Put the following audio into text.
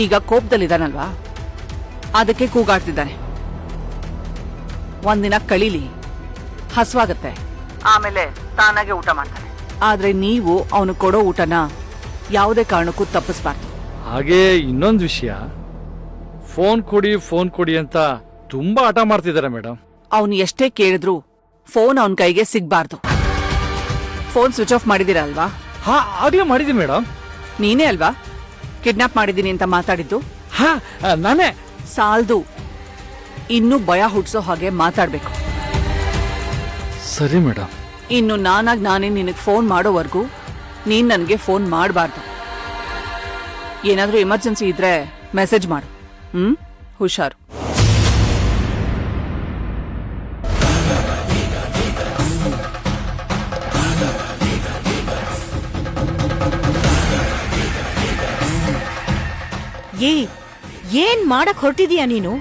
ಈಗ ಕೋಪದಲ್ಲಿದ್ದಾನಲ್ವಾ, ಅದಕ್ಕೆ ಕೂಗಾಡ್ತಿದ್ದಾನೆ. ಒಂದಿನ ಕಳೀಲಿ, ಹಸ್ವಾಗತ್ತೆ, ಆಮೇಲೆ ತಾನಾಗೆ ಊಟ ಮಾಡ್ತಾನೆ. ಆದ್ರೆ ನೀವು ಅವನು ಕೊಡೋ ಊಟನ ಯಾವುದೇ ಕಾರಣಕ್ಕೂ ತಪ್ಪಿಸ್ಬಾರ್ದು. ಹಾಗೆ ಇನ್ನೊಂದು ವಿಷಯ, ಫೋನ್ ಕೊಡಿ ಅಂತ ತುಂಬಾ ಹಠ ಮಾಡ್ತಿದ್ದಾರೆ ಮೇಡಮ್. ಅವನು ಎಷ್ಟೇ ಕೇಳಿದ್ರು ಫೋನ್ ಅವನ ಕೈಗೆ ಸಿಗ್ಬಾರ್ದು. ಫೋನ್ ಸ್ವಿಚ್ ಆಫ್ ಮಾಡಿದೀರಾ ಅಲ್ವಾ? ಹಾ, ಆಗ್ಲೇ ಮಾಡಿದೀನಿ ಮೇಡಮ್. ನೀನೇ ಅಲ್ವಾ ಕಿಡ್ನಾಪ್ ಮಾಡಿದೀನಿ ಅಂತ ಮಾತಾಡಿದ್ದು? ಹಾ, ನಾನೇ. ಸಾಲ್ದು, ಇನ್ನೂ ಭಯ ಹುಟ್ಸೋ ಹಾಗೆ ಮಾತಾಡ್ಬೇಕು. ಸರಿ ಮೇಡಮ್. ಇನ್ನು ನಾನೇ ನಿನಗೆ ಫೋನ್ ಮಾಡೋವರೆಗೂ ನೀನ್ ನನಗೆ ಫೋನ್ ಮಾಡಬಾರ್ದು. ಏನಾದ್ರೂ ಎಮರ್ಜೆನ್ಸಿ ಇದ್ರೆ ಮೆಸೇಜ್ ಮಾಡು. ಹುಷಾರು. ಏನ್ ಮಾಡಕ್ ಹೊರಟಿದೀಯ ನೀನು?